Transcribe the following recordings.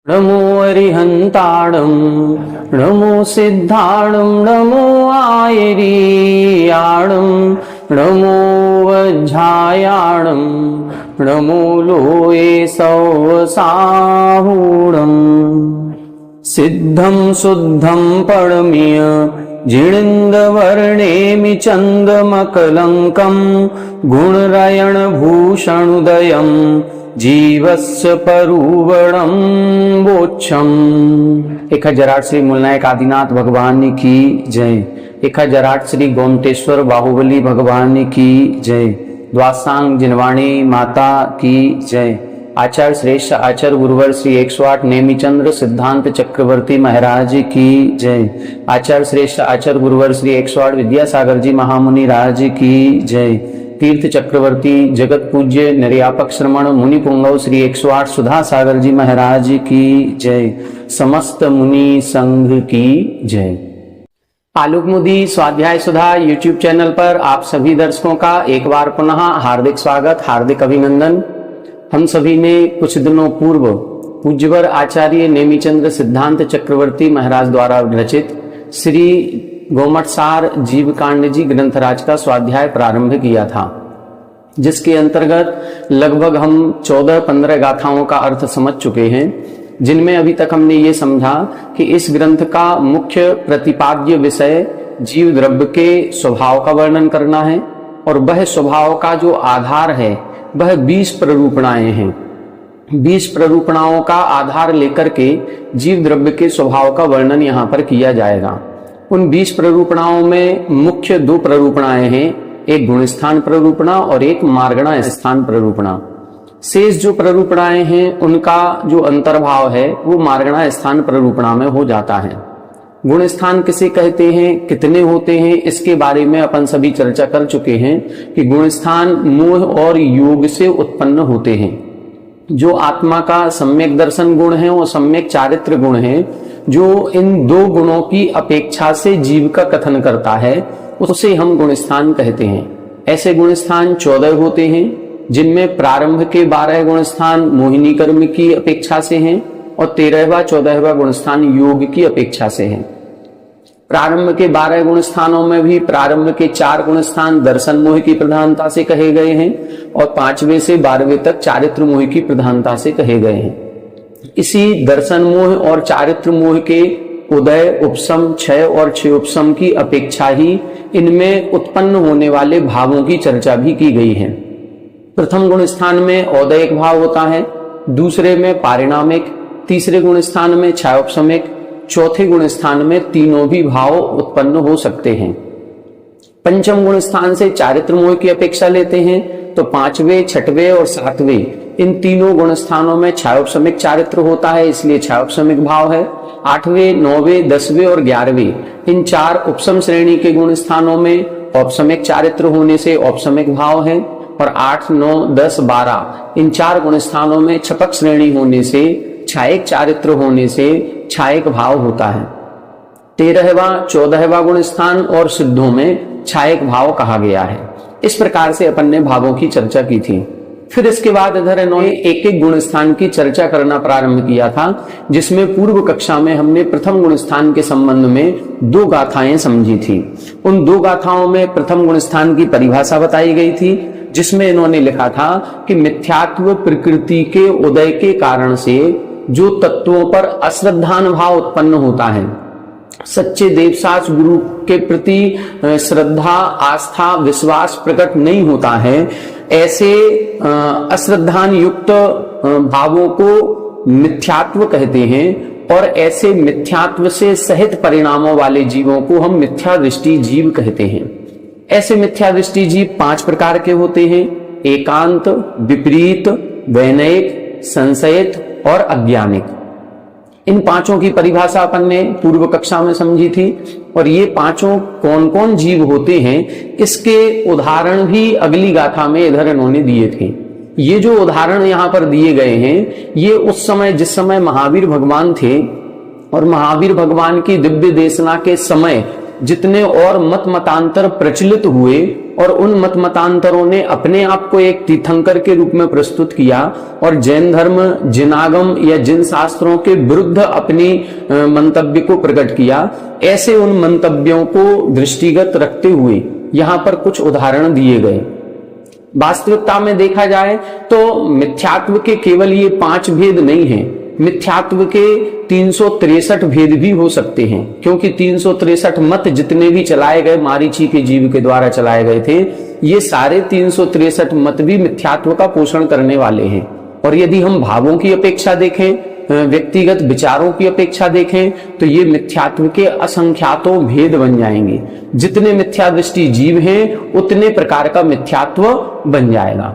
नमो अरिहंताणं नमो सिद्धाणं नमो आयरीयाणं नमो वज्झायाणं नमो लोये सौसाहूणम् सिद्धं शुद्धं परमीय जिणिन्दवर्णेमि चन्दमकलङ्कं गुणरयणभूषणुदयं जीवस्य परुवणं बोच्छम। 1008 श्री मूलनायक आदिनाथ भगवान की जय। 1008 श्री गोमटेश्वर बाहुबली भगवान की जय। द्वासांग जिनवाणी माता की जय। आचार्य श्रेष्ठ आचार्य गुरुवर श्री 108 नेमिचंद्र सिद्धांत चक्रवर्ती महाराज की जय। आचार्य श्रेष्ठ आचार्य गुरुवर श्री 108 विद्यासागर जी महामुनि राज की जय। तीर्थ चक्रवर्ती जगत पूज्य निर्यापक श्रमण मुनि पुंगव श्री 108 सुधा सागर जी महाराज की जय। समस्त मुनि संघ की जय। आलोक मोदी स्वाध्याय सुधा यूट्यूब चैनल पर आप सभी दर्शकों का एक बार पुनः हार्दिक स्वागत, हार्दिक अभिनंदन। हम सभी ने कुछ दिनों पूर्व पूज्यवर आचार्य नेमिचंद्र सिद्धांत चक्रवर्ती महाराज द्वारा रचित श्री गोमटसार जीवकांड जी ग्रंथराज का स्वाध्याय प्रारंभ किया था, जिसके अंतर्गत लगभग हम 14-15 गाथाओं का अर्थ समझ चुके हैं, जिनमें अभी तक हमने ये समझा कि इस ग्रंथ का मुख्य प्रतिपाद्य विषय जीव द्रव्य के स्वभाव का वर्णन करना है और वह स्वभाव का जो आधार है वह 20 प्ररूपणाएं हैं। 20 प्ररूपणाओं का आधार लेकर के जीव द्रव्य के स्वभाव का वर्णन यहाँ पर किया जाएगा। उन 20 प्ररूपणाओं में मुख्य 2 प्ररूपणाएं हैं, एक गुणस्थान प्ररूपणा और एक मार्गणा स्थान प्ररूपणा। शेष जो प्ररूपणाएं हैं उनका जो अंतर्भाव है वो मार्गणा स्थान प्ररूपणा में हो जाता है। गुणस्थान किसे कहते हैं, कितने होते हैं, इसके बारे में अपन सभी चर्चा कर चुके हैं कि गुणस्थान मोह और योग से उत्पन्न होते हैं। जो आत्मा का सम्यक दर्शन गुण है और सम्यक चारित्र गुण है, जो इन 2 गुणों की अपेक्षा से जीव का कथन करता है, उसे हम गुणस्थान कहते हैं। ऐसे गुणस्थान 14 होते हैं, जिनमें प्रारंभ के 12 गुणस्थान मोहिनी कर्म की अपेक्षा से हैं और 13वां 14वां गुणस्थान योग की अपेक्षा से हैं। प्रारंभ के 12 गुणस्थानों में भी प्रारंभ के 4 गुणस्थान दर्शन मोह की प्रधानता से कहे गए हैं और 5वें से 12वें तक चारित्र मोह की प्रधानता से कहे गए हैं। इसी दर्शन मोह और चारित्र मोह के उदय, उपशम, क्षय और क्षय उपशम की अपेक्षा ही इनमें उत्पन्न होने वाले भावों की चर्चा भी की गई है। प्रथम गुण स्थान में औदयिक भाव होता है, दूसरे में पारिणामिक, तीसरे गुण स्थान में क्षयोपशमिक, चौथे गुण स्थान में तीनों भी भाव उत्पन्न हो सकते हैं। पंचम गुण स्थान से चारित्र मोह की अपेक्षा लेते हैं तो 5वें, 6वें और 7वें इन तीनों गुण स्थानों में क्षयोपशमिक चारित्र होता है, इसलिए क्षयोपशमिक भाव है। 8वें, 9वें, 10वें और 11वें इन 4 उपशम श्रेणी के गुण स्थानों में औपशमिक चारित्र होने से औपशमिक भाव है और 8, 9, 10, 12 इन 4 गुण स्थानों में छपक श्रेणी होने से छायक चारित्र होने से छायक भाव होता है। 13वां 14वां गुण स्थान और सिद्धों में छायक भाव कहा गया है। इस प्रकार से अपन ने भावों की चर्चा की थी। फिर इसके बाद इधर इन्होंने एक एक गुण स्थान की चर्चा करना प्रारंभ किया था, जिसमें पूर्व कक्षा में हमने प्रथम गुण स्थान के संबंध में 2 गाथाएं समझी थी। उन 2 गाथाओं में प्रथम गुण स्थान की परिभाषा बताई गई थी, जिसमें इन्होंने लिखा था कि मिथ्यात्व प्रकृति के उदय के कारण से जो तत्वों पर अश्रद्धान भाव उत्पन्न होता है, सच्चे देवसास गुरु के प्रति श्रद्धा, आस्था, विश्वास प्रकट नहीं होता है, ऐसे अश्रद्धान युक्त भावों को मिथ्यात्व कहते हैं और ऐसे मिथ्यात्व से सहित परिणामों वाले जीवों को हम मिथ्या दृष्टि जीव कहते हैं। ऐसे मिथ्या दृष्टि जीव 5 प्रकार के होते हैं: एकांत, विपरीत, वैनयिक, संशयित और अज्ञानिक। इन 5 की परिभाषा अपन ने पूर्व कक्षा में समझी थी और ये 5 कौन कौन जीव होते हैं इसके उदाहरण भी अगली गाथा में इधर इन्होंने दिए थे। ये जो उदाहरण यहाँ पर दिए गए हैं ये उस समय जिस समय महावीर भगवान थे और महावीर भगवान की दिव्य देशना के समय जितने और मत मतांतर प्रचलित हुए और उन मत मतांतरों ने अपने आप को एक तीर्थंकर के रूप में प्रस्तुत किया और जैन धर्म जिन आगम या जिन शास्त्रों के विरुद्ध अपनी मंतव्य को प्रकट किया, ऐसे उन मंतव्यों को दृष्टिगत रखते हुए यहाँ पर कुछ उदाहरण दिए गए। वास्तविकता में देखा जाए तो मिथ्यात्व के केवल ये 5 भेद नहीं हैं, मिथ्यात्व के 363 भेद भी हो सकते हैं, क्योंकि 363 मत जितने भी चलाए गए मारीची के जीव के द्वारा चलाए गए थे, ये सारे 363 मत भी मिथ्यात्व का पोषण करने वाले हैं। और यदि हम भावों की अपेक्षा देखें, व्यक्तिगत विचारों की अपेक्षा देखें, तो ये मिथ्यात्व के असंख्यातों भेद बन जाएंगे। जितने मिथ्या दृष्टि जीव हैं उतने प्रकार का मिथ्यात्व बन जाएगा।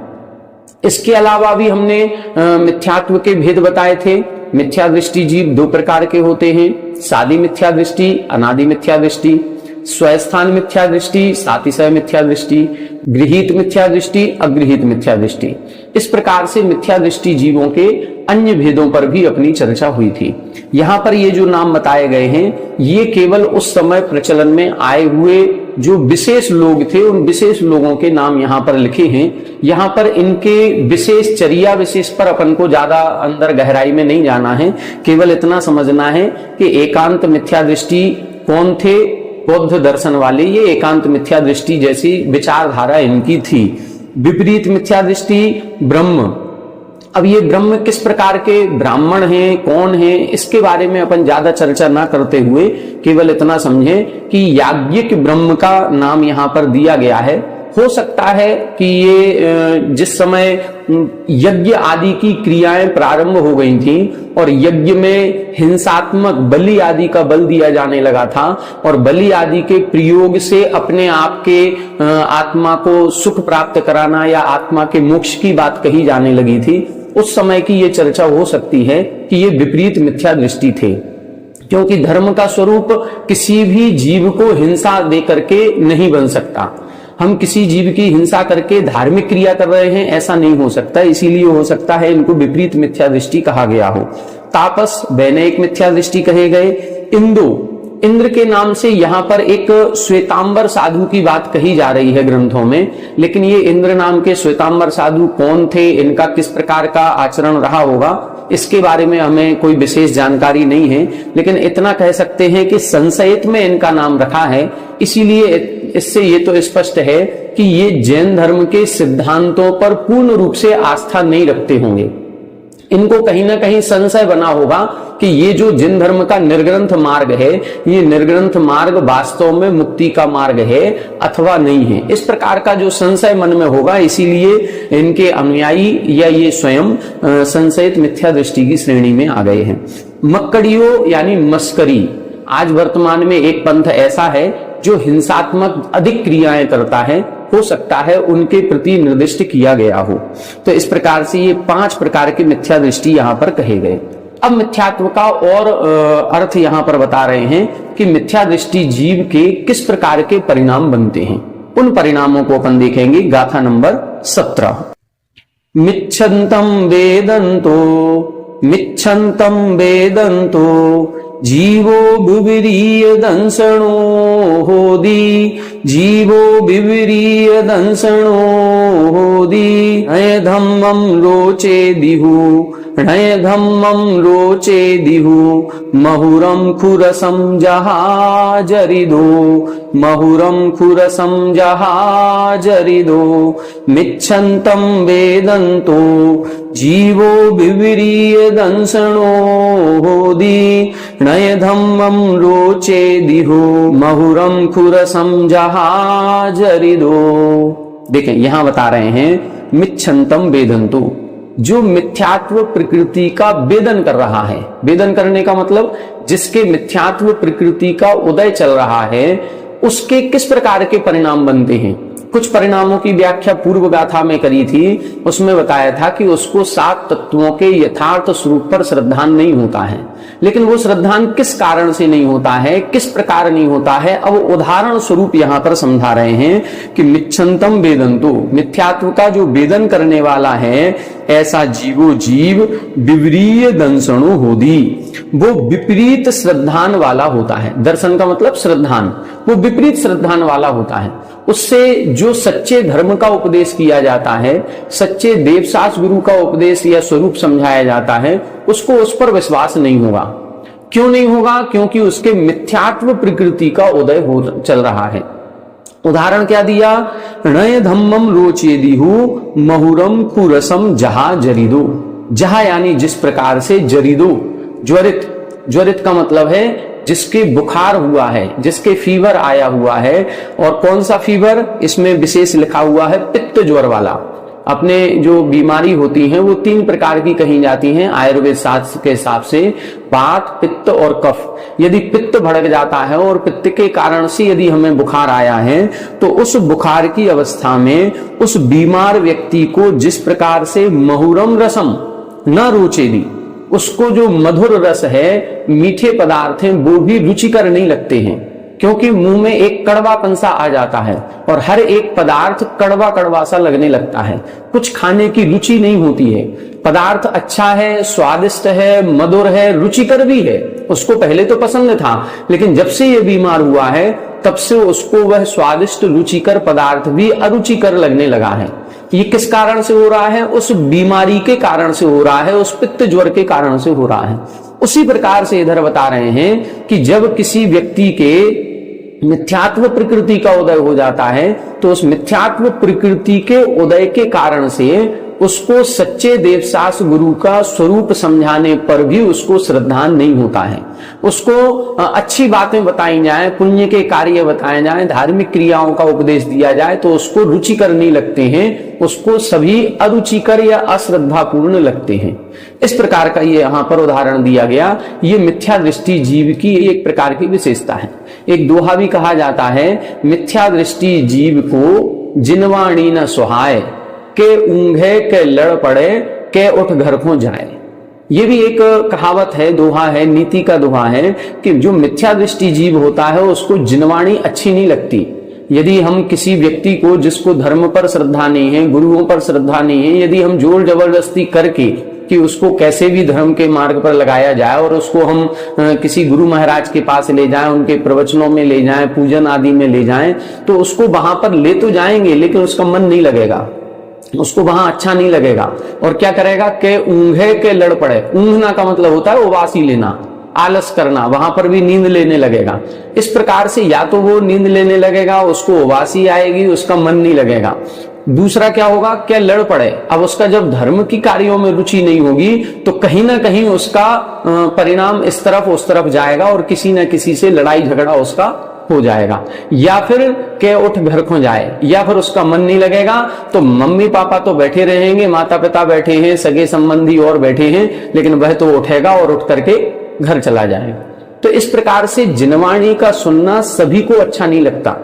इसके अलावा भी हमने मिथ्यात्व के भेद बताए थे। मिथ्या दृष्टि जीव 2 प्रकार के होते हैं, सादी मिथ्या दृष्टि, अनादि मिथ्या दृष्टि, स्वस्थान मिथ्या दृष्टि, सातिशय मिथ्या दृष्टि, गृहीत मिथ्या दृष्टि, अगृहीत मिथ्या दृष्टि। इस प्रकार से मिथ्या दृष्टि जीवों के अन्य भेदों पर भी अपनी चर्चा हुई थी। यहाँ पर ये जो नाम बताए गए हैं, ये केवल उस समय प्रचलन में आए हुए जो विशेष लोग थे, उन विशेष लोगों के नाम यहाँ पर लिखे हैं। यहाँ पर इनके विशेष चर्या विशेष पर अपन को ज्यादा अंदर गहराई में नहीं जाना है, केवल इतना समझना है कि एकांत मिथ्या दृष्टि कौन थे, बौद्ध दर्शन वाले, ये एकांत मिथ्या दृष्टि जैसी विचारधारा इनकी थी। विपरीत मिथ्या दृष्टि ब्रह्म। अब ये ब्रह्म किस प्रकार के ब्राह्मण हैं, कौन है, इसके बारे में अपन ज्यादा चर्चा ना करते हुए केवल इतना समझें कि याज्ञिक ब्रह्म का नाम यहाँ पर दिया गया है। हो सकता है कि ये जिस समय यज्ञ आदि की क्रियाएं प्रारंभ हो गई थी और यज्ञ में हिंसात्मक बलि आदि का बल दिया जाने लगा था और बलि आदि के प्रयोग से अपने आप के आत्मा को सुख प्राप्त कराना या आत्मा के मोक्ष की बात कही जाने लगी थी, उस समय की ये चर्चा हो सकती है कि ये विपरीत मिथ्या दृष्टि थे। क्योंकि धर्म का स्वरूप किसी भी जीव को हिंसा दे करके नहीं बन सकता। हम किसी जीव की हिंसा करके धार्मिक क्रिया कर रहे हैं, ऐसा नहीं हो सकता। इसीलिए हो सकता है इनको विपरीत मिथ्या दृष्टि कहा गया हो। तापस वैनयिक मिथ्या दृष्टि कहे गए। इंद्र के नाम से यहाँ पर एक श्वेतांबर साधु की बात कही जा रही है ग्रंथों में, लेकिन ये इंद्र नाम के श्वेतांबर साधु कौन थे, इनका किस प्रकार का आचरण रहा होगा, इसके बारे में हमें कोई विशेष जानकारी नहीं है। लेकिन इतना कह सकते हैं कि संशयित में इनका नाम रखा है, इसीलिए इससे ये तो स्पष्ट है कि ये जैन धर्म के सिद्धांतों पर पूर्ण रूप से आस्था नहीं रखते होंगे। इनको कहीं ना कहीं संशय बना होगा कि ये जो जैन धर्म का निर्ग्रंथ मार्ग है, ये निर्ग्रंथ मार्ग वास्तव में मुक्ति का मार्ग है अथवा नहीं है। इस प्रकार का जो संशय मन में होगा, इसीलिए इनके अनुयायी या ये स्वयं संशयित मिथ्या दृष्टि की श्रेणी में आ गए हैं। मक्कड़ियों यानी मस्करी, आज वर्तमान में एक पंथ ऐसा है जो हिंसात्मक अधिक क्रियाएं करता है, हो सकता है उनके प्रति निर्दिष्ट किया गया हो। तो इस प्रकार से ये 5 प्रकार की मिथ्या दृष्टि यहाँ पर कहे गए। अब मिथ्यात्व का और अर्थ यहाँ पर बता रहे हैं कि मिथ्या दृष्टि जीव के किस प्रकार के परिणाम बनते हैं। उन परिणामों को अपन देखेंगे गाथा नंबर 17। मिच्छन्तं वेदन्तो जीवो विविरीय दंसणो होदी, जीवो विविरीय दंसणो होदी। नय धम्मं रोचे दिहु, नय धम्मं रोचे दिहु, महुरं खुरसं जहाजरिदो, महुरं खुरसं जहाजरिदो। मिच्छन्तं वेदन्तो जीवो विविरीय दंसणो होदी, नय धम्मं रोचे दिहु, महुरं खुरसं जहाजरिदो। देखें यहां बता रहे हैं मिच्छन्तं वेदन्तु, जो मिथ्यात्व प्रकृति का वेदन कर रहा है। वेदन करने का मतलब जिसके मिथ्यात्व प्रकृति का उदय चल रहा है, उसके किस प्रकार के परिणाम बनते हैं। कुछ परिणामों की व्याख्या पूर्व गाथा में करी थी, उसमें बताया था कि उसको 7 तत्वों के यथार्थ स्वरूप पर श्रद्धान नहीं होता है। लेकिन वो श्रद्धान किस कारण से नहीं होता है, किस प्रकार नहीं होता है, अब उदाहरण स्वरूप यहाँ पर समझा रहे हैं कि मिच्छन्तम वेदन्तु, मिथ्यात्व का जो वेदन करने वाला है, ऐसा जीवो जीव विवरीय दंसणो होदी, वो विपरीत श्रद्धान वाला होता है। दर्शन का मतलब श्रद्धान, वो विपरीत श्रद्धान वाला होता है। उससे जो सच्चे धर्म का उपदेश किया जाता है, सच्चे देवशास्त्र गुरु का उपदेश या स्वरूप समझाया जाता है, उसको उस पर विश्वास नहीं होगा। क्यों नहीं होगा? क्योंकि उसके मिथ्यात्व प्रकृति का उदय हो चल रहा है। उदाहरण क्या दिया? णय धम्मम रोचेदिहु महुरम कुरसम जहा जरिदो। जहा यानी जिस प्रकार से, जरिदो ज्वरित, ज्वरित का मतलब है जिसके बुखार हुआ है, जिसके फीवर आया हुआ है। और कौन सा फीवर? इसमें विशेष लिखा हुआ है पित्त ज्वर वाला। अपने जो बीमारी होती है वो 3 प्रकार की कही जाती हैं आयुर्वेद शास्त्र के हिसाब से, वात, पित्त और कफ। यदि पित्त भड़क जाता है और पित्त के कारण से यदि हमें बुखार आया है, तो उस बुखार की अवस्था में उस बीमार व्यक्ति को जिस प्रकार से महुरम रसम न रुचेदी, उसको जो मधुर रस है, मीठे पदार्थ हैं, वो भी रुचिकर नहीं लगते हैं, क्योंकि मुंह में एक कड़वापन सा आ जाता है और हर एक पदार्थ कड़वा कड़वा सा लगने लगता है। कुछ खाने की रुचि नहीं होती है। पदार्थ अच्छा है, स्वादिष्ट है, मधुर है, रुचिकर भी है, उसको पहले तो पसंद था, लेकिन जब से ये बीमार हुआ है तब से उसको वह स्वादिष्ट रुचिकर पदार्थ भी अरुचिकर लगने लगा है। ये किस कारण से हो रहा है? उस बीमारी के कारण से हो रहा है, उस पित्त ज्वर के कारण से हो रहा है। उसी प्रकार से इधर बता रहे हैं कि जब किसी व्यक्ति के मिथ्यात्व प्रकृति का उदय हो जाता है, तो उस मिथ्यात्व प्रकृति के उदय के कारण से उसको सच्चे देवशास्त्र गुरु का स्वरूप समझाने पर भी उसको श्रद्धान नहीं होता है। उसको अच्छी बातें बताई जाए, पुण्य के कार्य बताए जाए, धार्मिक क्रियाओं का उपदेश दिया जाए, तो उसको रुचिकर नहीं लगते हैं, उसको सभी अरुचिकर या अश्रद्धापूर्ण लगते हैं। इस प्रकार का ये यहाँ पर उदाहरण दिया गया। ये मिथ्या दृष्टि जीव की एक प्रकार की विशेषता है। एक दोहा भी कहा जाता है, मिथ्या दृष्टि जीव को जिनवाणी न सुहाए, के ऊंघे के लड़ पड़े, के उठ घर को जाए। ये भी एक कहावत है, दोहा है, नीति का दोहा है कि जो मिथ्या दृष्टि जीव होता है उसको जिनवाणी अच्छी नहीं लगती। यदि हम किसी व्यक्ति को, जिसको धर्म पर श्रद्धा नहीं है, गुरुओं पर श्रद्धा नहीं है, यदि हम जोर जबरदस्ती करके कि उसको कैसे भी धर्म के मार्ग पर लगाया जाए और उसको हम किसी गुरु महाराज के पास ले जाएं, उनके प्रवचनों में ले जाएं, पूजन आदि में ले जाएं, तो उसको वहां पर ले तो जाएंगे, लेकिन उसका मन नहीं लगेगा, उसको वहां अच्छा नहीं लगेगा। और क्या करेगा? के ऊंघे के लड़ पड़े। ऊंघना का मतलब होता है उबासी लेना, आलस करना, वहां पर भी नींद लेने लगेगा। इस प्रकार से या तो वो नींद लेने लगेगा, उसको उबासी आएगी, उसका मन नहीं लगेगा। दूसरा क्या होगा? क्या लड़ पड़े। अब उसका जब धर्म की कार्यों में रुचि नहीं होगी तो कहीं ना कहीं उसका परिणाम इस तरफ उस तरफ जाएगा और किसी न किसी से लड़ाई झगड़ा उसका हो जाएगा। या फिर के उठ घर को जाए, या फिर उसका मन नहीं लगेगा तो मम्मी पापा तो बैठे रहेंगे, माता पिता बैठे हैं, सगे संबंधी और बैठे हैं, लेकिन वह तो उठेगा और उठ करके घर चला जाएगा। तो इस प्रकार से जिनवाणी का सुनना सभी को अच्छा नहीं लगता,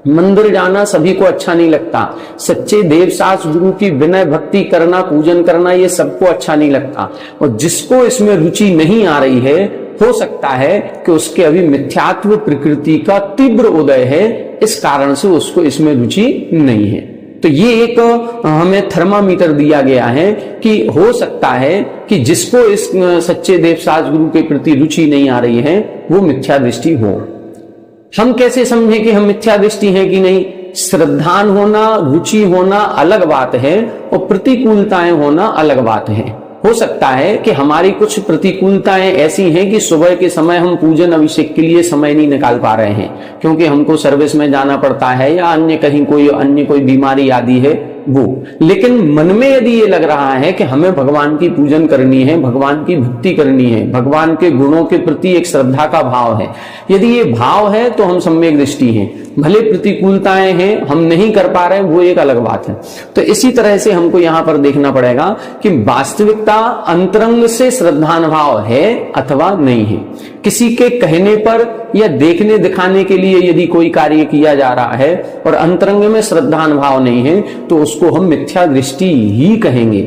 मंदिर जाना सभी को अच्छा नहीं लगता, सच्चे देवशास्त्र गुरु की विनय भक्ति करना, पूजन करना, ये सबको अच्छा नहीं लगता। और जिसको इसमें रुचि नहीं आ रही है, हो सकता है कि उसके अभी मिथ्यात्व प्रकृति का तीव्र उदय है, इस कारण से उसको इसमें रुचि नहीं है। तो ये एक हमें थर्मामीटर दिया गया है कि हो सकता है कि जिसको इस सच्चे देवशास्त्र गुरु के प्रति रुचि नहीं आ रही है वो मिथ्या दृष्टि हो। हम कैसे समझें कि हम मिथ्या दृष्टि है कि नहीं? श्रद्धान होना, रुचि होना अलग बात है और प्रतिकूलताएं होना अलग बात है। हो सकता है कि हमारी कुछ प्रतिकूलताएं ऐसी हैं कि सुबह के समय हम पूजन अभिषेक के लिए समय नहीं निकाल पा रहे हैं, क्योंकि हमको सर्विस में जाना पड़ता है या अन्य कहीं कोई बीमारी आदि है वो। लेकिन मन में यदि ये लग रहा है कि हमें भगवान की पूजन करनी है, भगवान की भक्ति करनी है, भगवान के गुणों के प्रति एक श्रद्धा का भाव है, यदि ये भाव है तो हम सम्यक दृष्टि हैं। भले प्रतिकूलताएं हैं, हम नहीं कर पा रहे, वो एक अलग बात है। तो इसी तरह से हमको यहाँ पर देखना पड़ेगा कि वास्तविकता अंतरंग से श्रद्धान भाव है अथवा नहीं है। किसी के कहने पर या देखने दिखाने के लिए यदि कोई कार्य किया जा रहा है और अंतरंग में श्रद्धान भाव नहीं है तो उसको हम मिथ्या दृष्टि ही कहेंगे।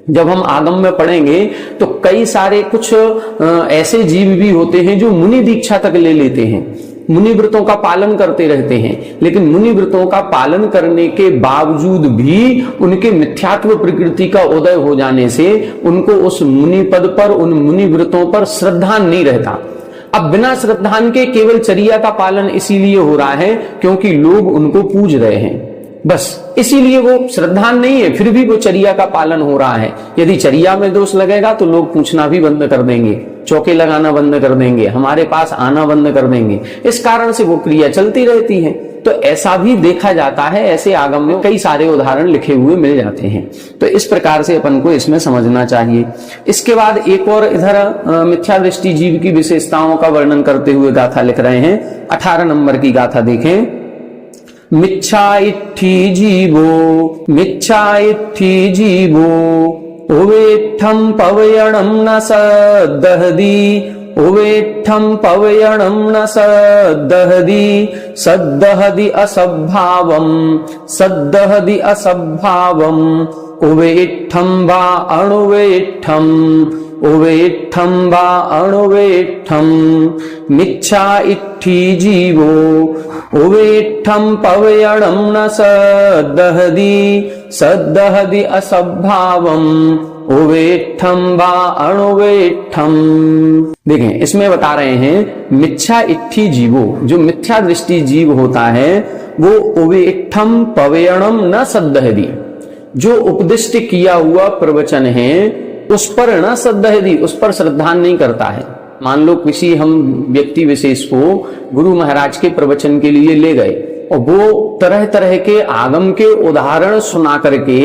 जब हम आगम में पढ़ेंगे तो कई सारे कुछ ऐसे जीव भी होते हैं जो मुनि दीक्षा तक ले लेते हैं, मुनि व्रतों का पालन करते रहते हैं, लेकिन मुनि व्रतों का पालन करने के बावजूद भी उनके मिथ्यात्व प्रकृति का उदय हो जाने से उनको उस मुनि पद पर, उन मुनि व्रतों पर श्रद्धा नहीं रहता। अब बिना श्रद्धान के केवल चर्या का पालन इसीलिए हो रहा है क्योंकि लोग उनको पूज रहे हैं, बस इसीलिए वो श्रद्धान नहीं है, फिर भी वो चर्या का पालन हो रहा है। यदि चर्या में दोष लगेगा तो लोग पूछना भी बंद कर देंगे, चौके लगाना बंद कर देंगे, हमारे पास आना बंद कर देंगे। इस कारण से वो क्रिया चलती रहती है। तो ऐसा भी देखा जाता है, ऐसे आगम में कई सारे उदाहरण लिखे हुए मिल जाते हैं। तो इस प्रकार से अपन को इसमें समझना चाहिए। इसके बाद एक और इधर मिथ्या दृष्टि जीव की विशेषताओं का वर्णन करते हुए गाथा लिख रहे हैं। 18 नंबर की गाथा देखें। मिच्छा इट्ठी जीवो, मिच्छा इट्ठी जीवो, ओवेट्ठम पवयणम न सद्दहदी, ओवेट्ठम पवयणम न सद्दहदी, सद्दहदी असद्भावम, सद्दहदी असद्भावम, ओवेट्ठम वा अणुवेट्ठम, ओवेट्ठम वा अणुवेट्ठम, मिच्छा इट्ठी जीवो, ओवेट्ठम पवयणम न सद्दहदी, सद्दहदी असद्भावम, ओवेट्ठम वा अणुवेट्ठम। देखें, इसमें बता रहे हैं मिच्छा इट्ठी जीवो, जो मिथ्या दृष्टि जीव होता है वो ओवेट्ठम पवयणम न सद्दहदी, जो उपदिष्ट किया हुआ प्रवचन है उस पर न सद्दहदी, उस पर श्रद्धा नहीं करता है। मान लो किसी हम व्यक्ति विशेष को गुरु महाराज के प्रवचन के लिए ले गए और वो तरह तरह के आगम के उदाहरण सुना करके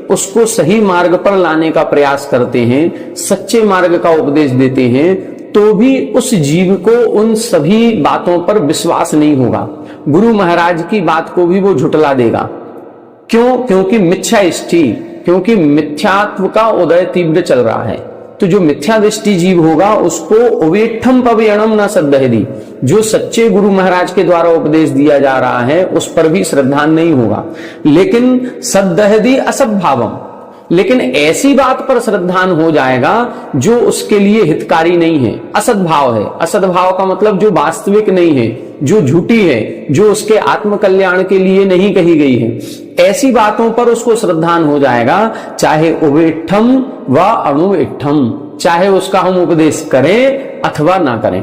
उसको सही मार्ग पर लाने का प्रयास करते हैं, सच्चे मार्ग का उपदेश देते हैं, तो भी उस जीव को उन सभी बातों पर विश्वास नहीं होगा। गुरु महाराज की बात को भी वो झुटला देगा। क्यों? क्योंकि मिथ्या इष्टि, क्योंकि मिथ्यात्व का उदय तीव्र चल रहा है। तो जो मिथ्या दृष्टि जीव होगा उसको ओवेट्ठम पवयणम न सद्दहदी, जो सच्चे गुरु महाराज के द्वारा उपदेश दिया जा रहा है उस पर भी श्रद्धा नहीं होगा। लेकिन सद्दहदी असद्भावम, लेकिन ऐसी बात पर श्रद्धान हो जाएगा जो उसके लिए हितकारी नहीं है, असद्भाव है। असद्भाव का मतलब जो वास्तविक नहीं है, जो झूठी है, जो उसके आत्म कल्याण के लिए नहीं कही गई है, ऐसी बातों पर उसको श्रद्धान हो जाएगा, चाहे ओवेट्ठम व अणुवेट्ठम, चाहे उसका हम उपदेश करें अथवा ना करें।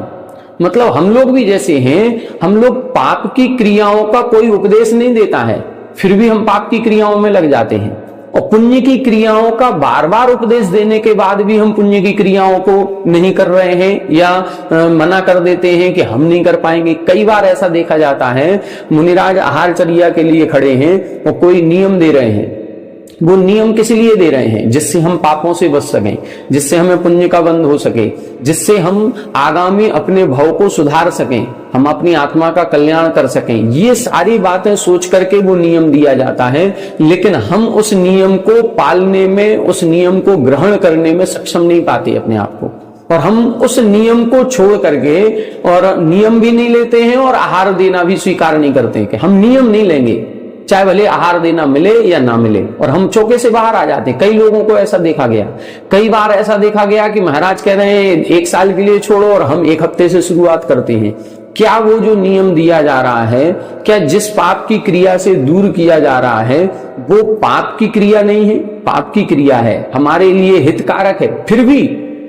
मतलब हम लोग भी जैसे हैं, हम लोग पाप की क्रियाओं का कोई उपदेश नहीं देता है, फिर भी हम पाप की क्रियाओं में लग जाते हैं, और पुण्य की क्रियाओं का बार बार उपदेश देने के बाद भी हम पुण्य की क्रियाओं को नहीं कर रहे हैं या मना कर देते हैं कि हम नहीं कर पाएंगे। कई बार ऐसा देखा जाता है, मुनिराज आहारचर्या के लिए खड़े हैं और कोई नियम दे रहे हैं। वो नियम किस लिए दे रहे हैं? जिससे हम पापों से बच सकें, जिससे हमें पुण्य का बंध हो सके, जिससे हम आगामी अपने भाव को सुधार सकें, हम अपनी आत्मा का कल्याण कर सकें। ये सारी बातें सोच करके वो नियम दिया जाता है, लेकिन हम उस नियम को पालने में, उस नियम को ग्रहण करने में सक्षम नहीं पाते अपने आप को, और हम उस नियम को छोड़ करके और नियम भी नहीं लेते हैं और आहार देना भी स्वीकार नहीं करते कि हम नियम नहीं लेंगे, चाहे भले आहार देना मिले या ना मिले, और हम चौके से बाहर आ जाते हैं। कई लोगों को ऐसा देखा गया, कई बार ऐसा देखा गया कि महाराज कह रहे हैं 1 साल के लिए छोड़ो और हम 1 हफ्ते से शुरुआत करते हैं। क्या वो जो नियम दिया जा रहा है, क्या जिस पाप की क्रिया से दूर किया जा रहा है वो पाप की क्रिया नहीं है? पाप की क्रिया है, हमारे लिए हितकारक है, फिर भी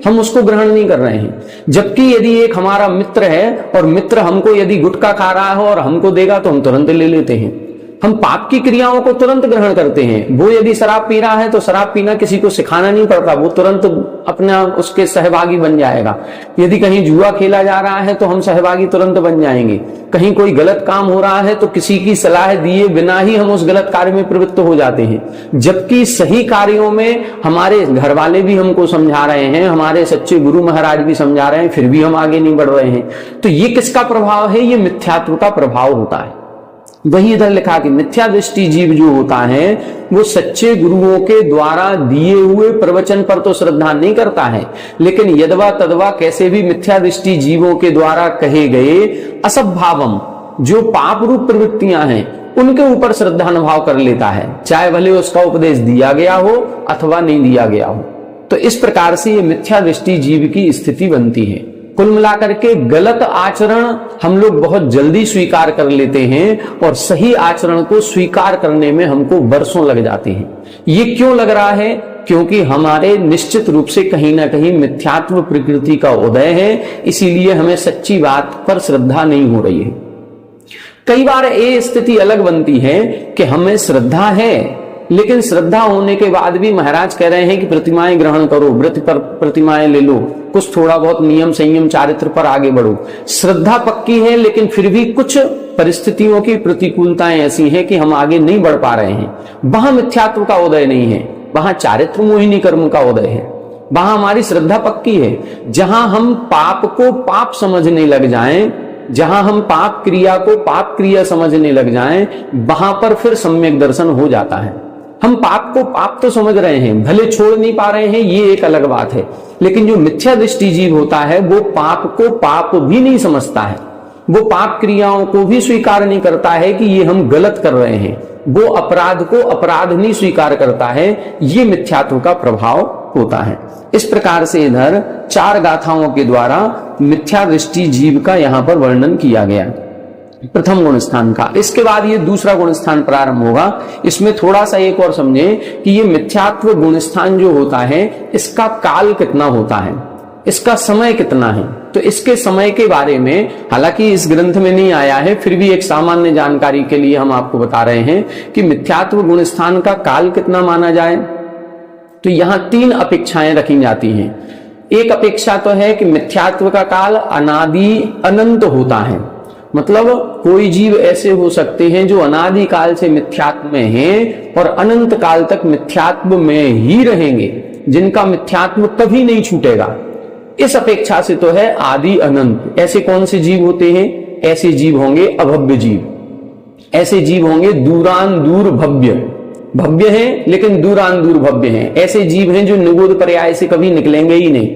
हम उसको ग्रहण नहीं कर रहे हैं। जबकि यदि एक हमारा मित्र है और मित्र हमको यदि गुटखा खा रहा है और हमको देगा तो हम तुरंत ले लेते हैं। हम पाप की क्रियाओं को तुरंत ग्रहण करते हैं। वो यदि शराब पी रहा है तो शराब पीना किसी को सिखाना नहीं पड़ता, वो तुरंत अपना उसके सहभागी बन जाएगा। यदि कहीं जुआ खेला जा रहा है तो हम सहभागी तुरंत बन जाएंगे। कहीं कोई गलत काम हो रहा है तो किसी की सलाह दिए बिना ही हम उस गलत कार्य में प्रवृत्त हो जाते हैं। जबकि सही कार्यों में हमारे घर वाले भी हमको समझा रहे हैं, हमारे सच्चे गुरु महाराज भी समझा रहे हैं, फिर भी हम आगे नहीं बढ़ रहे हैं। तो ये किसका प्रभाव है? ये मिथ्यात्व का प्रभाव होता है। वही इधर लिखा कि मिथ्या दृष्टि जीव जो होता है वो सच्चे गुरुओं के द्वारा दिए हुए प्रवचन पर तो श्रद्धा नहीं करता है, लेकिन यदवा तदवा कैसे भी मिथ्या दृष्टि जीवों के द्वारा कहे गए असद्भावम, जो पाप रूप प्रवृत्तियां हैं उनके ऊपर श्रद्धानुभाव कर लेता है, चाहे भले उसका उपदेश दिया गया हो अथवा नहीं दिया गया हो। तो इस प्रकार से ये मिथ्या दृष्टि जीव की स्थिति बनती है। कुल मिलाकर के गलत आचरण हम लोग बहुत जल्दी स्वीकार कर लेते हैं और सही आचरण को स्वीकार करने में हमको वर्षों लग जाते हैं। ये क्यों लग रहा है? क्योंकि हमारे निश्चित रूप से कहीं ना कहीं मिथ्यात्व प्रकृति का उदय है, इसीलिए हमें सच्ची बात पर श्रद्धा नहीं हो रही है। कई बार ये स्थिति अलग बनती है कि हमें श्रद्धा है, लेकिन श्रद्धा होने के बाद भी महाराज कह रहे हैं कि प्रतिमाएं ग्रहण करो, व्रत पर प्रतिमाएं ले लो, कुछ थोड़ा बहुत नियम संयम चारित्र पर आगे बढ़ो। श्रद्धा पक्की है, लेकिन फिर भी कुछ परिस्थितियों की प्रतिकूलताएं ऐसी हैं कि हम आगे नहीं बढ़ पा रहे हैं। वहां मिथ्यात्व का उदय नहीं है, वहां चारित्र मोहिनी कर्म का उदय है, वहां हमारी श्रद्धा पक्की है। जहां हम पाप को पाप समझने लग जाएं, जहां हम पाप क्रिया को पाप क्रिया समझने लग जाएं, वहां पर फिर सम्यक दर्शन हो जाता है। हम पाप को पाप तो समझ रहे हैं, भले छोड़ नहीं पा रहे हैं, ये एक अलग बात है, लेकिन जो मिथ्या दृष्टि जीव होता है वो पाप को पाप भी नहीं समझता है, वो पाप क्रियाओं को भी स्वीकार नहीं करता है कि ये हम गलत कर रहे हैं, वो अपराध को अपराध नहीं स्वीकार करता है। ये मिथ्यात्व का प्रभाव होता है। इस प्रकार से इधर 4 गाथाओं के द्वारा मिथ्या दृष्टि जीव का यहां पर वर्णन किया गया, प्रथम गुण स्थान का। इसके बाद ये दूसरा गुण स्थान प्रारंभ होगा। इसमें थोड़ा सा एक और समझे कि ये मिथ्यात्व गुण स्थान जो होता है, इसका काल कितना होता है, इसका समय कितना है। तो इसके समय के बारे में हालांकि इस ग्रंथ में नहीं आया है, फिर भी एक सामान्य जानकारी के लिए हम आपको बता रहे हैं कि मिथ्यात्व गुण स्थान का काल कितना माना जाए। तो यहां 3 अपेक्षाएं रखी जाती हैं। एक अपेक्षा तो है कि मिथ्यात्व का काल अनादि अनंत होता है, मतलब कोई जीव ऐसे हो सकते हैं जो अनादि काल से मिथ्यात्व में हैं और अनंत काल तक मिथ्यात्व में ही रहेंगे, जिनका मिथ्यात्व कभी नहीं छूटेगा। इस अपेक्षा से तो है आदि अनंत। ऐसे कौन से जीव होते हैं? ऐसे जीव होंगे अभव्य जीव, ऐसे जीव होंगे दूरान दूर भव्य, भव्य हैं लेकिन दूरान दूर भव्य हैं। ऐसे जीव हैं जो निगोद पर्याय से कभी निकलेंगे ही नहीं।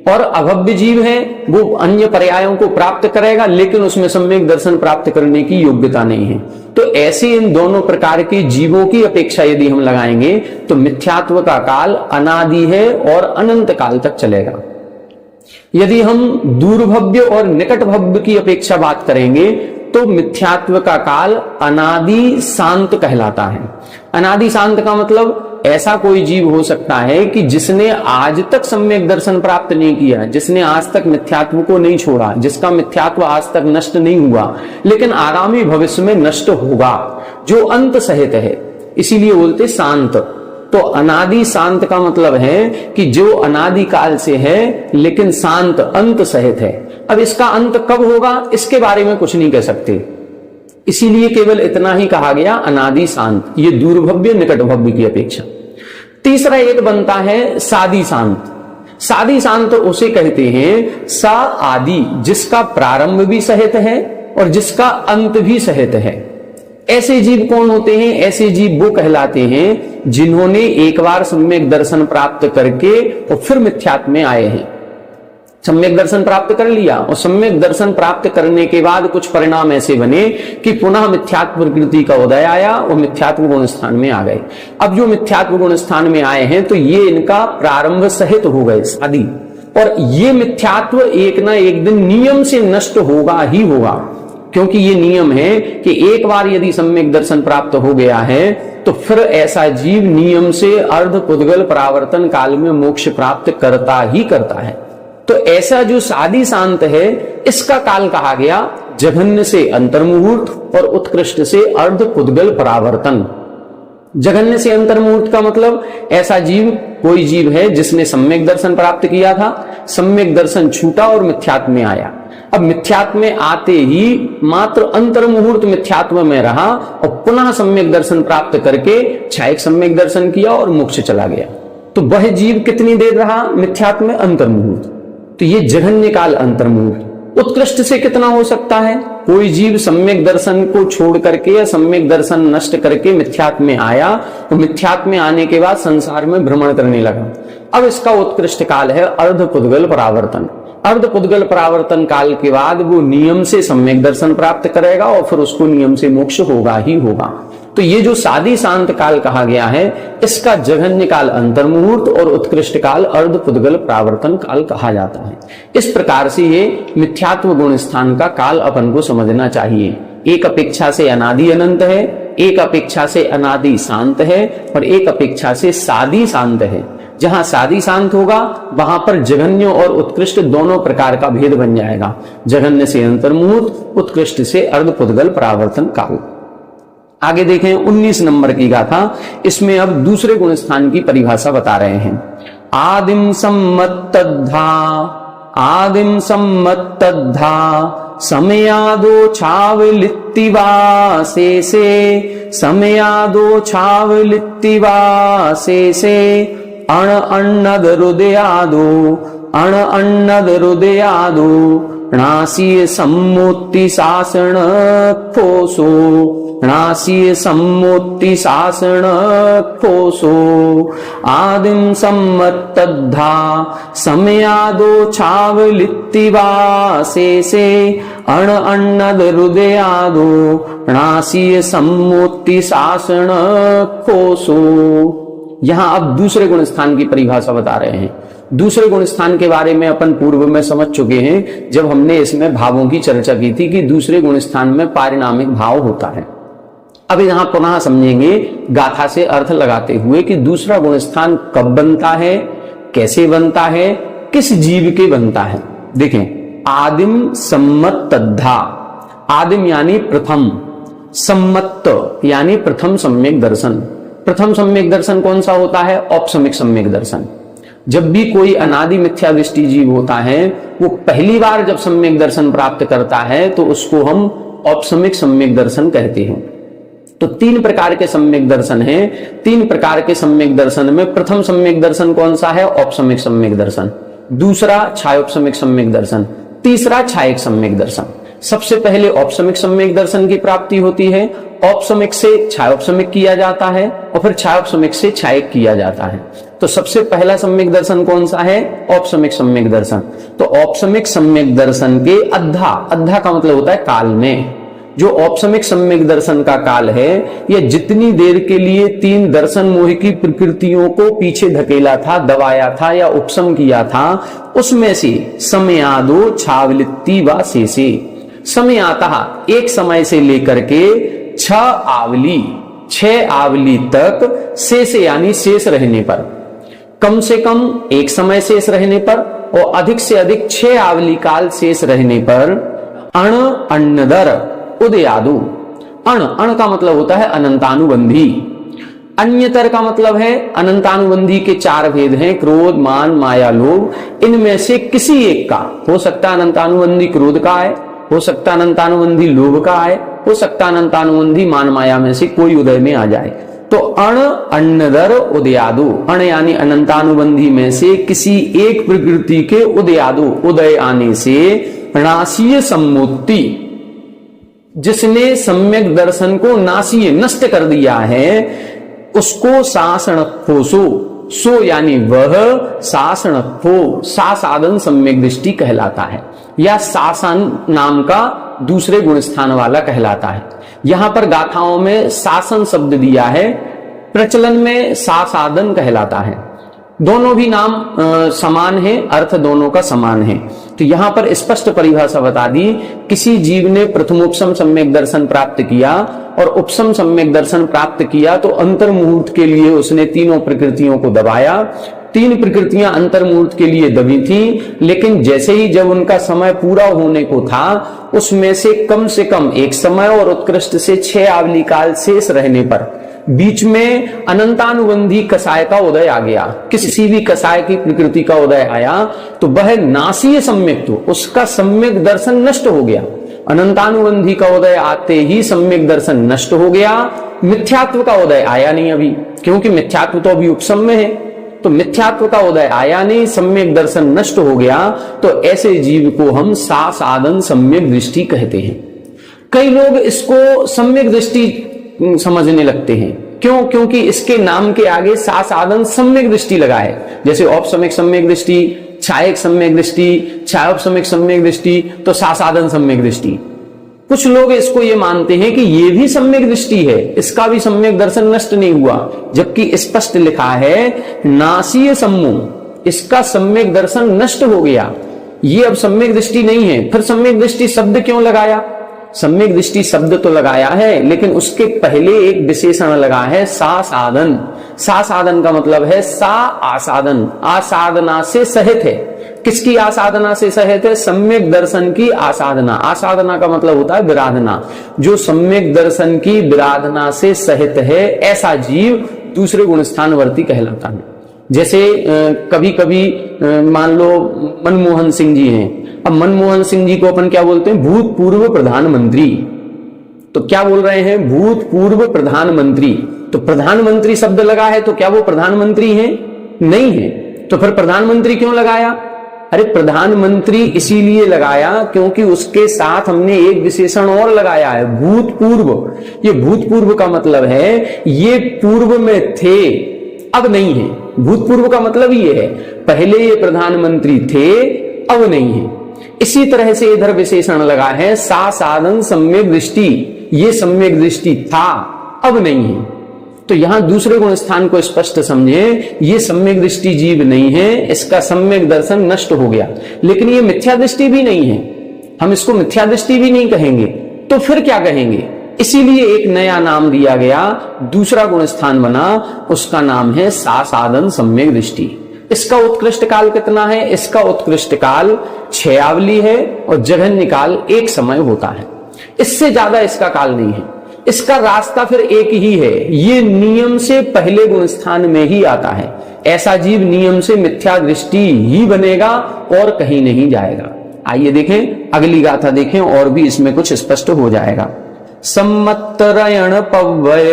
और अभव्य जीव है वो अन्य पर्यायों को प्राप्त करेगा, लेकिन उसमें सम्यक दर्शन प्राप्त करने की योग्यता नहीं है। तो ऐसे इन दोनों प्रकार के जीवों की अपेक्षा यदि हम लगाएंगे तो मिथ्यात्व का काल अनादि है और अनंत काल तक चलेगा। यदि हम दूरभव्य और निकट भव्य की अपेक्षा बात करेंगे तो मिथ्यात्व का काल अनादि शांत कहलाता है। अनादि शांत का मतलब ऐसा कोई जीव हो सकता है कि जिसने आज तक सम्यक दर्शन प्राप्त नहीं किया, जिसने आज तक मिथ्यात्व को नहीं छोड़ा, जिसका मिथ्यात्व आज तक नष्ट नहीं हुआ, लेकिन आगामी भविष्य में नष्ट होगा, जो अंत सहित है, इसीलिए बोलते शांत। तो अनादि शांत का मतलब है कि जो अनादि काल से है लेकिन शांत अंत सहित है। अब इसका अंत कब होगा इसके बारे में कुछ नहीं कह सकते, इसीलिए केवल इतना ही कहा गया अनादि शांत। ये दूरभव्य निकट भव्य की अपेक्षा। तीसरा एक बनता है सादि शांत। सादि शांत उसे कहते हैं सा आदि, जिसका प्रारंभ भी सहित है और जिसका अंत भी सहित है। ऐसे जीव कौन होते हैं? ऐसे जीव वो कहलाते हैं जिन्होंने एक बार सम्यक दर्शन प्राप्त करके और फिर मिथ्यात्व में आए हैं। सम्यक दर्शन प्राप्त कर लिया और सम्यक दर्शन प्राप्त करने के बाद कुछ परिणाम ऐसे बने कि पुनः मिथ्यात्व प्रकृति का उदय आया और मिथ्यात्व गुण स्थान में आ गए। अब जो मिथ्यात्व गुण स्थान में आए हैं तो ये इनका प्रारंभ सहित हो गए आदि, और ये मिथ्यात्व एक ना एक दिन नियम से नष्ट होगा ही होगा, क्योंकि ये नियम है कि एक बार यदि सम्यक दर्शन प्राप्त हो गया है तो फिर ऐसा जीव नियम से अर्ध पुद्गल परावर्तन काल में मोक्ष प्राप्त करता ही करता है। तो ऐसा जो सादि शांत है इसका काल कहा गया जघन्य से अंतर्मुहूर्त और उत्कृष्ट से अर्ध पुद्गल परावर्तन। जघन्य से अंतर्मुहूर्त का मतलब ऐसा जीव कोई जीव है जिसने सम्यक दर्शन प्राप्त किया था, सम्यक दर्शन छूटा और मिथ्यात्व में आया। अब मिथ्यात्व में आते ही मात्र अंतर्मुहूर्त मिथ्यात्व में रहा और पुनः सम्यक दर्शन प्राप्त करके क्षायक सम्यक दर्शन किया और मोक्ष चला गया। तो वह जीव कितनी देर रहा मिथ्यात्व में? अंतर्मुहूर्त। तो ये जघन्य काल अंतर्मुहूर्त। उत्कृष्ट से कितना हो सकता है? कोई जीव सम्यक दर्शन को छोड़ करके या सम्यक दर्शन नष्ट करके मिथ्यात्व में आया तो मिथ्यात्व में आने के बाद संसार में भ्रमण करने लगा। अब इसका उत्कृष्ट काल है अर्ध पुद्गल परावर्तन। अर्ध पुद्गल परावर्तन काल के बाद वो नियम से सम्यक दर्शन प्राप्त करेगा और फिर उसको नियम से मोक्ष होगा ही होगा। तो ये जो सादी शांत काल कहा गया है, इसका जघन्य काल अंतर्मुहूर्त और उत्कृष्ट काल अर्ध पुद्गल प्रावर्तन काल कहा जाता है। इस प्रकार से ये मिथ्यात्व गुण स्थान का काल अपन को समझना चाहिए। एक अपेक्षा से अनादि अनंत है, एक अपेक्षा से अनादि शांत है, और एक अपेक्षा से सादी शांत है। जहां सादी शांत होगा वहां पर जघन्य और उत्कृष्ट दोनों प्रकार का भेद बन जाएगा। जघन्य से अंतर्मुहूर्त, उत्कृष्ट से अर्ध पुद्गल परावर्तन काल। आगे देखें 19 नंबर की गाथा। इसमें अब दूसरे गुण स्थान की परिभाषा बता रहे हैं। आदिम सम्मत्तद्धा, आदिम सम्मत्तद्धा समयादो छावलित्तिवा शेषे, समयादो छावलित्तिवा शेषे अण अन्नद हृदयादो, अण अन्नद हृदयादो नासीय सम्मोत्ति शासन फोसो, नासीय सम्मोत्ति शासन फोसो आदिम सम्मत्तद्धा समयादो छावलित्तिवा शेषे अण अन्नद हृदयादो नासीय सम्मोत्ति शासन फोसो। यहां अब दूसरे गुण स्थान की परिभाषा बता रहे हैं। दूसरे गुण स्थान के बारे में अपन पूर्व में समझ चुके हैं जब हमने इसमें भावों की चर्चा की थी कि दूसरे गुण स्थान में पारिणामिक भाव होता है। अब यहां पुनः समझेंगे गाथा से अर्थ लगाते हुए कि दूसरा गुण स्थान कब बनता है, कैसे बनता है, किस जीव के बनता है। देखें, आदिम सम्मत्तद्धा, आदिम यानी प्रथम, सम्मत्त यानी प्रथम सम्यक दर्शन। प्रथम सम्यक दर्शन कौन सा होता है? औपसमिक सम्यक दर्शन। जब भी कोई अनादि मिथ्या दृष्टि जीव होता है, वो पहली बार जब सम्यक दर्शन प्राप्त करता है तो उसको हम औपसमिक सम्यक दर्शन कहते हैं। तो तीन प्रकार के सम्यक दर्शन हैं। तीन प्रकार के सम्यक दर्शन में प्रथम सम्यक दर्शन कौन सा है? औपसमिक सम्यक दर्शन। दूसरा छायोपसमिक सम्यक दर्शन, तीसरा छायक सम्यक दर्शन। सबसे पहले औपसमिक सम्यक दर्शन की प्राप्ति होती है, औपसमिक से छायोपसमिक किया जाता है और फिर छायोपसमिक से छायक किया जाता है। तो सबसे पहला सम्यक दर्शन कौन सा है? औपसमिक सम्यक दर्शन। तो औपसमिक सम्यक दर्शन के अद्धा, अद्धा का मतलब होता है काल में, जो औपसमिक सम्यक दर्शन का काल है, यह जितनी देर के लिए तीन दर्शन मोह की प्रकृतियों को पीछे धकेला था, दबाया था या उपशम किया था, उसमें से समयादो छावलित्ति व शेषे, समयातः एक समय से लेकर के छह आवली तक, शेष यानी शेष रहने पर, कम से कम एक समय शेष रहने पर और अधिक से अधिक 6 आवली काल शेष रहने पर अण अन्नदर उदयादु। अण, अण का मतलब होता है अनंतानुबंधी। अन्यतर का मतलब है अनंतानुबंधी के 4 भेद हैं, क्रोध, मान, माया, लोभ। इनमें से किसी एक का हो सकता है अनंतानुबंधी क्रोध का है, हो सकता है अनंतानुबंधी लोभ का है, हो सकता है अनंतानुबंधी मान माया में से कोई उदय में आ जाए। तो अण अन्नदर उदयादु, अण यानी अनंतानुबंधी में से किसी एक प्रकृति के उदयादु, उदय आने से नासीय सम्मुति, जिसने सम्यक दर्शन को नासीय नष्ट कर दिया है, उसको सासणफोसो, सो यानी वह सासणफो, सासादन सम्यक दृष्टि कहलाता है, या शासन नाम का दूसरे गुण स्थान वाला कहलाता है। यहां पर गाथाओं में शासन शब्द दिया है, प्रचलन में सासादन कहलाता है। दोनों भी नाम समान है, अर्थ दोनों का समान है। तो यहां पर स्पष्ट परिभाषा बता दी, किसी जीव ने प्रथमोपशम सम्यक दर्शन प्राप्त किया और उपशम सम्यक दर्शन प्राप्त किया तो अंतर्मुहूर्त के लिए उसने तीनों प्रकृतियों को दबाया। 3 प्रकृतियां अंतर्मुहूर्त के लिए दबी थी, लेकिन जैसे ही जब उनका समय पूरा होने को था, उसमें से कम एक समय और उत्कृष्ट से 6 आवली काल शेष रहने पर बीच में अनंतानुबंधी कसाय का उदय आ गया। किसी भी कसाय की प्रकृति का उदय आया तो वह नासीय सम्यक, तो उसका सम्यक दर्शन नष्ट हो गया। अनंतानुबंधी का उदय आते ही सम्यक दर्शन नष्ट हो गया। मिथ्यात्व का उदय आया नहीं अभी, क्योंकि मिथ्यात्व तो अभी उपशम में है। तो मिथ्यात्व का उदय आया नहीं, सम्यक दर्शन नष्ट हो गया, तो ऐसे जीव को हम सासादन सम्यक दृष्टि कहते हैं। कई लोग इसको सम्यक दृष्टि समझने लगते हैं। क्यों? क्योंकि इसके नाम के आगे सासादन सम्यक दृष्टि लगा है। जैसे औपसमिक सम्यक दृष्टि, छायक सम्यक दृष्टि, छायोपसमिक सम्यक दृष्टि, तो सासादन सम्यक दृष्टि। कुछ लोग इसको ये मानते हैं कि ये भी सम्यक दृष्टि है, इसका भी सम्यक दर्शन नष्ट नहीं हुआ, जबकि स्पष्ट लिखा है नासीय सम्मो, इसका सम्यक दर्शन नष्ट हो गया, ये अब सम्यक दृष्टि नहीं है। फिर सम्यक दृष्टि शब्द क्यों लगाया? सम्यक दृष्टि शब्द तो लगाया है, लेकिन उसके पहले एक विशेषण लगा है सा साधन। सा साधन का मतलब है सा आसाधन, आसाधना से सहित है। किसकी आसाधना से सहित है? सम्यक दर्शन की आसाधना। आसाधना का मतलब होता है विराधना। जो सम्यक दर्शन की विराधना से सहित है, ऐसा जीव दूसरे गुण स्थानवर्ती कहलाता है। जैसे कभी कभी मान लो मनमोहन सिंह जी हैं, अब मनमोहन सिंह जी को अपन क्या बोलते हैं? भूतपूर्व प्रधानमंत्री। तो क्या बोल रहे हैं? भूतपूर्व प्रधानमंत्री। तो प्रधानमंत्री शब्द लगा है, तो क्या वो प्रधानमंत्री हैं? नहीं है। तो फिर प्रधानमंत्री क्यों लगाया? अरे प्रधानमंत्री इसीलिए लगाया क्योंकि उसके साथ हमने एक विशेषण और लगाया है, भूतपूर्व। ये भूतपूर्व का मतलब है ये पूर्व में थे, अब नहीं है। भूतपूर्व का मतलब ये है पहले ये प्रधानमंत्री थे, अब नहीं है। इसी तरह से इधर विशेषण लगा है सा साधन सम्यक दृष्टि, ये सम्यक दृष्टि था, अब नहीं है। तो यहां दूसरे गुण स्थान को स्पष्ट समझे, ये सम्यक दृष्टि जीव नहीं है, इसका सम्यक दर्शन नष्ट हो गया। लेकिन ये मिथ्या दृष्टि भी नहीं है, हम इसको मिथ्या दृष्टि भी नहीं कहेंगे, तो फिर क्या कहेंगे? इसीलिए एक नया नाम दिया गया, दूसरा गुण स्थान बना, उसका नाम है सा साधन सम्यक दृष्टि। इसका उत्कृष्ट काल कितना है? इसका उत्कृष्ट काल 6 आवली है और जघन्य काल 1 समय होता है, इससे ज्यादा इसका काल नहीं है। इसका रास्ता फिर एक ही है, ये नियम से पहले गुण स्थान में ही आता है। ऐसा जीव नियम से मिथ्या दृष्टि ही बनेगा और कहीं नहीं जाएगा। आइए देखें, अगली गाथा देखें और भी इसमें कुछ स्पष्ट हो जाएगा। सम्मत्तरयण पव्वय,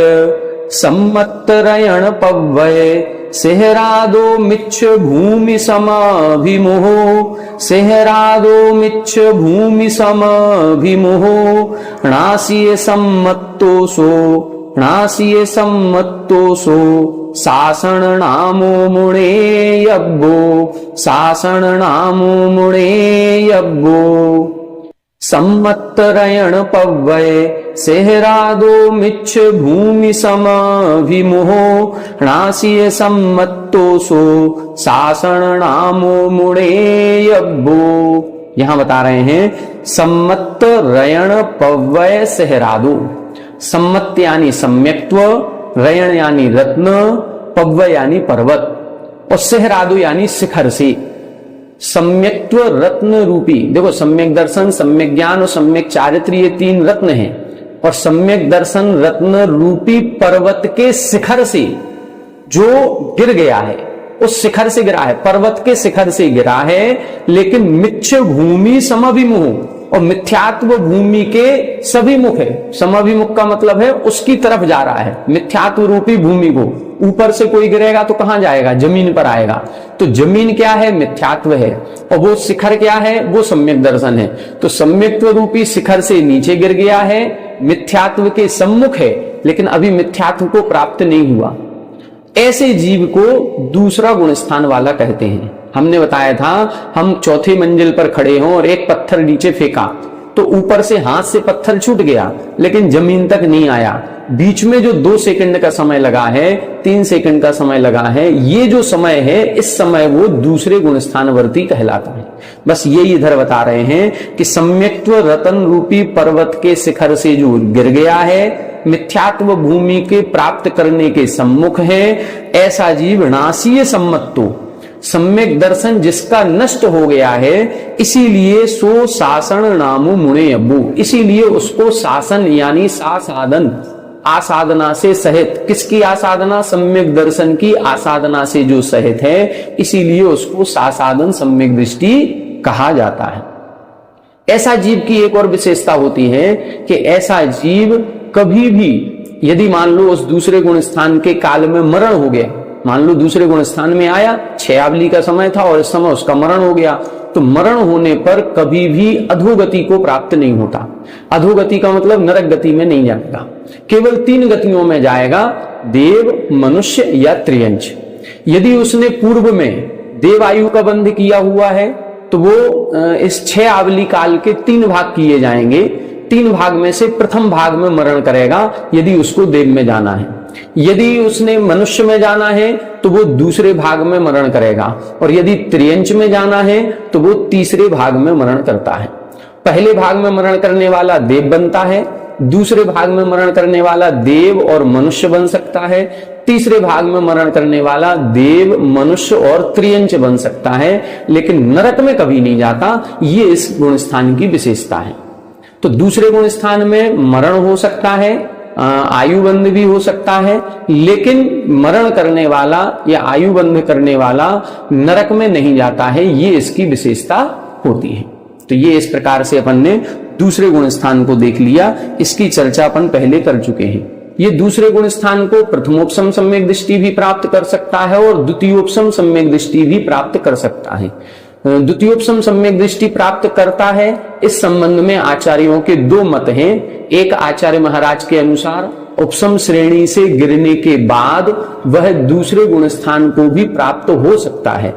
सम्मत्तरयण पव्वय, सेहरादो मिच्छ भूमि समाभिमुहो, सेहरादो मिच्छ भूमि समाभिमुहो, णासीय सम्मत्तोसो, णासीय सम्मत्तोसो, सासण नामो मुणे यब्बो, सासण नामो मुणे यब्बो। सम्मत्तरयण पव्वय, सेहरादो मिच्छ भूमि समाभिमुहो, णासीय सम्मत्तोसो, सासण नामो मुणे यब्बो। यहां बता रहे हैं सम्मत्तरयण पव्वय सेहरादो। सम्मत यानी सम्यक्त्व, रयण यानी रत्न, पव्वय यानी पर्वत, और सेहरादो यानी शिखर से। सम्यक्त्व रत्न रूपी, देखो सम्यक दर्शन, सम्यक ज्ञान और सम्यक चारित्र, ये 3 रत्न हैं। और सम्यक दर्शन रत्न रूपी पर्वत के शिखर से जो गिर गया है, उस शिखर से गिरा है, पर्वत के शिखर से गिरा है, लेकिन मिच्छ भूमि समभिमुह, और मिथ्यात्व भूमि के सभी मुख है। समभिमुख का मतलब है उसकी तरफ जा रहा है, मिथ्यात्व रूपी भूमि को। ऊपर से कोई गिरेगा तो कहां जाएगा? जमीन पर आएगा। तो जमीन क्या है? मिथ्यात्व है। और वो शिखर क्या है? वो सम्यक दर्शन है। तो सम्यक्त्व रूपी शिखर से नीचे गिर गया है, मिथ्यात्व के सम्मुख है, लेकिन अभी मिथ्यात्व को प्राप्त नहीं हुआ। ऐसे जीव को दूसरा गुण स्थान वाला कहते हैं। हमने बताया था हम चौथी मंजिल पर खड़े हों और एक पत्थर नीचे फेंका, तो ऊपर से हाथ से पत्थर छूट गया, लेकिन जमीन तक नहीं आया। बीच में जो 2 सेकंड का समय लगा है, 3 सेकंड का समय लगा है, ये जो समय है, इस समय वो दूसरे गुण स्थानवर्ती कहलाता है। बस ये इधर बता रहे हैं कि सम्यक्त्व रतन रूपी पर्वत के शिखर से जो गिर गया है, मिथ्यात्व भूमि के प्राप्त करने के सम्मुख है, ऐसा जीव नासीय सम्मत्तो, सम्यक दर्शन जिसका नष्ट हो गया है, इसीलिए सो सासन नामो मुणे अब्बू, इसीलिए उसको शासन यानी साधन आसाधना से सहित, किसकी आसाधना? सम्यक दर्शन की आसाधना से जो सहित है, इसीलिए उसको सासाधन सम्यक दृष्टि कहा जाता है। ऐसा जीव की एक और विशेषता होती है कि ऐसा जीव कभी भी, यदि मान लो उस दूसरे गुण स्थान के काल में मरण हो गया, मान लो दूसरे गुण स्थान में आया, 6 आवली का समय था और इस समय उसका मरण हो गया, तो मरण होने पर कभी भी अधोगति को प्राप्त नहीं होता। अधोगति का मतलब नरक गति में नहीं जाएगा, केवल 3 गतियों में जाएगा, देव, मनुष्य या त्रियंच। यदि उसने पूर्व में देव आयु का बंध किया हुआ है तो वो इस 6 आवली काल के 3 भाग किए जाएंगे। तीन भाग में से प्रथम भाग में मरण करेगा यदि उसको देव में जाना है। यदि उसने मनुष्य में जाना है तो वो दूसरे भाग में मरण करेगा, और यदि त्रियंच में जाना है तो वो तीसरे भाग में मरण करता है। पहले भाग में मरण करने वाला देव बनता है, दूसरे भाग में मरण करने वाला देव और मनुष्य बन सकता है, तीसरे भाग में मरण करने वाला देव, मनुष्य और त्रियंच बन सकता है, लेकिन नरक में कभी नहीं जाता। ये इस गुण स्थान की विशेषता है। तो दूसरे गुण स्थान में मरण हो सकता है, आयुबंध भी हो सकता है, लेकिन मरण करने वाला या आयुबंध करने वाला नरक में नहीं जाता है। ये इसकी विशेषता होती है। तो ये इस प्रकार से अपन ने दूसरे गुण स्थान को देख लिया। इसकी चर्चा अपन पहले कर चुके हैं। ये दूसरे गुण स्थान को प्रथमोपसम सम्यक दृष्टि भी प्राप्त कर सकता है और द्वितीयोपसम सम्यक दृष्टि भी प्राप्त कर सकता है। द्वितीयोपसम सम्यक दृष्टि प्राप्त करता है, इस संबंध में आचार्यों के दो मत हैं। एक आचार्य महाराज के अनुसार उपसम श्रेणी से गिरने के बाद वह दूसरे गुण स्थान को भी प्राप्त हो सकता है,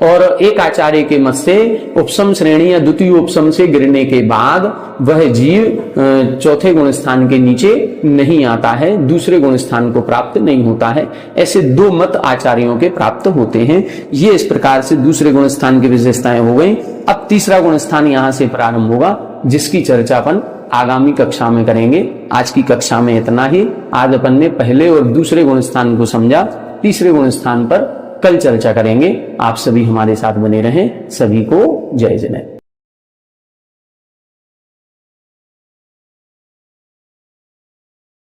और एक आचार्य के मत से उपसम श्रेणी या द्वितीय उपसम से गिरने के बाद वह जीव चौथे गुण स्थान के नीचे नहीं आता है, दूसरे गुण स्थान को प्राप्त नहीं होता है। ऐसे दो मत आचार्यों के प्राप्त होते हैं। ये इस प्रकार से दूसरे गुण स्थान की विशेषताएं हो गई। अब तीसरा गुण स्थान यहां से प्रारंभ होगा, जिसकी चर्चा अपन आगामी कक्षा में करेंगे। आज की कक्षा में इतना ही। आज अपन ने पहले और दूसरे गुण स्थान को समझा, तीसरे गुण स्थान पर कल चर्चा करेंगे। आप सभी हमारे साथ बने रहें। सभी को जय जय।